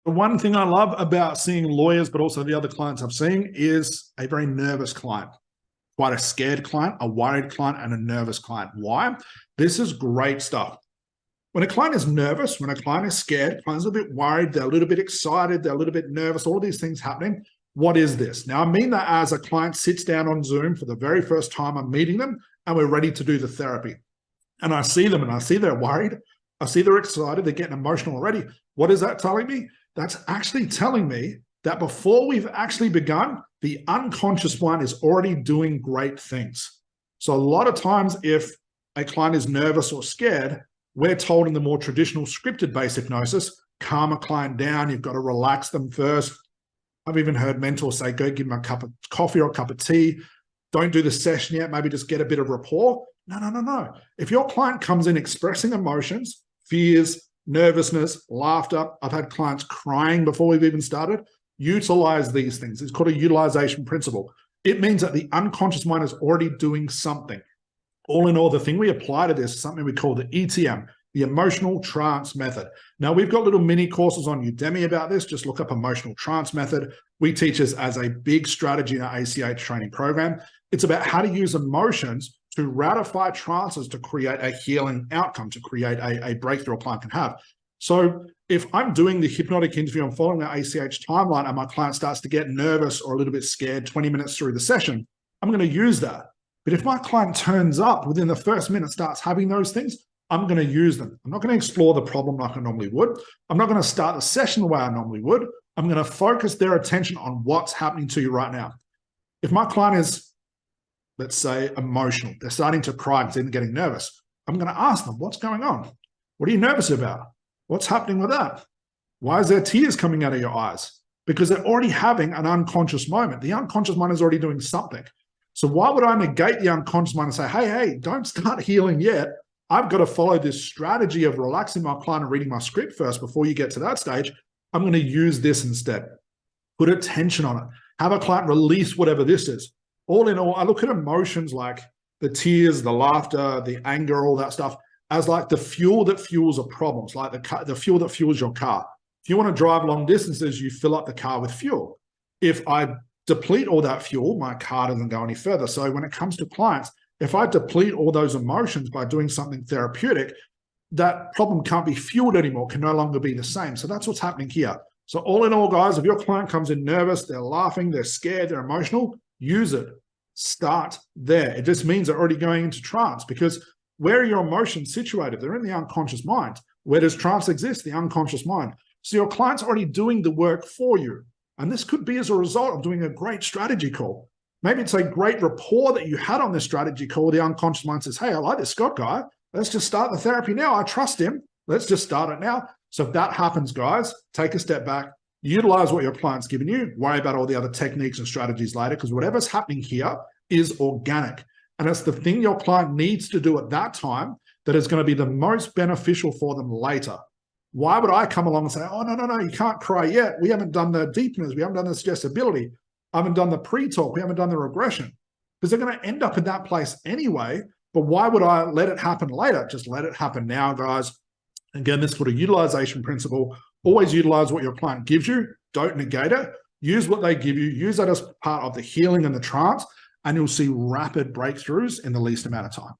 The one thing I love about seeing lawyers, but also the other clients I've seen, is a very nervous client, quite a scared client, a worried client, and a nervous client. Why? This is great stuff. When a client is nervous, when a client is scared, client's a bit worried, they're a little bit excited, they're a little bit nervous, all of these things happening. What is this? Now, I mean that as a client sits down on Zoom for the very first time, I'm meeting them, and we're ready to do the therapy. And I see them, and I see they're worried, I see they're excited, they're getting emotional already. What is that telling me? That's actually telling me that before we've actually begun, the unconscious mind is already doing great things. So a lot of times if a client is nervous or scared, we're told in the more traditional scripted-based hypnosis, calm a client down, you've got to relax them first. I've even heard mentors say, go give them a cup of coffee or a cup of tea. Don't do the session yet, maybe just get a bit of rapport. No. If your client comes in expressing emotions, fears, nervousness, laughter, I've had clients crying before we've even started, utilize these things. It's called a utilization principle. It means that the unconscious mind is already doing something. All in all, the thing we apply to this is something we call the ETM, the emotional trance method. Now, we've got little mini courses on Udemy about this. Just look up emotional trance method. We teach this as a big strategy in our ACH training program. It's about how to use emotions to ratify trances to create a healing outcome, to create a breakthrough a client can have. So if I'm doing the hypnotic interview, I'm following the ACH timeline, and my client starts to get nervous or a little bit scared 20 minutes through the session, I'm going to use that. But if my client turns up within the first minute, starts having those things, I'm going to use them. I'm not going to explore the problem like I normally would. I'm not going to start the session the way I normally would. I'm going to focus their attention on what's happening to you right now. If my client is, let's say, emotional, they're starting to cry because they're getting nervous, I'm going to ask them, what's going on? What are you nervous about? What's happening with that? Why is there tears coming out of your eyes? Because they're already having an unconscious moment. The unconscious mind is already doing something. So why would I negate the unconscious mind and say, hey, don't start healing yet. I've got to follow this strategy of relaxing my client and reading my script first before you get to that stage. I'm going to use this instead. Put attention on it. Have a client release whatever this is. All in all, I look at emotions like the tears, the laughter, the anger, all that stuff as like the fuel that fuels a problem. It's like the fuel that fuels your car. If you want to drive long distances, you fill up the car with fuel. If I deplete all that fuel, my car doesn't go any further. So when it comes to clients, if I deplete all those emotions by doing something therapeutic, that problem can't be fueled anymore, can no longer be the same. So that's what's happening here. So all in all, guys, if your client comes in nervous, they're laughing, they're scared, they're emotional, use it. Start there. It just means they're already going into trance, because where are your emotions situated? They're in the unconscious mind. Where does trance exist? The unconscious mind. So your client's already doing the work for you. And this could be as a result of doing a great strategy call. Maybe it's a great rapport that you had on this strategy call. The unconscious mind says, hey, I like this Scott guy. Let's just start the therapy now. I trust him. Let's just start it now. So if that happens, guys, take a step back, utilize what your client's given you, worry about all the other techniques and strategies later, because whatever's happening here is organic. And it's the thing your client needs to do at that time that is going to be the most beneficial for them later. Why would I come along and say, oh, no, you can't cry yet. We haven't done the deepeners. We haven't done the suggestibility. I haven't done the pre-talk. We haven't done the regression. Because they're going to end up in that place anyway. But why would I let it happen later? Just let it happen now, guys. Again, this is called a utilization principle. Always utilize what your client gives you. Don't negate it. Use what they give you. Use that as part of the healing and the trance, and you'll see rapid breakthroughs in the least amount of time.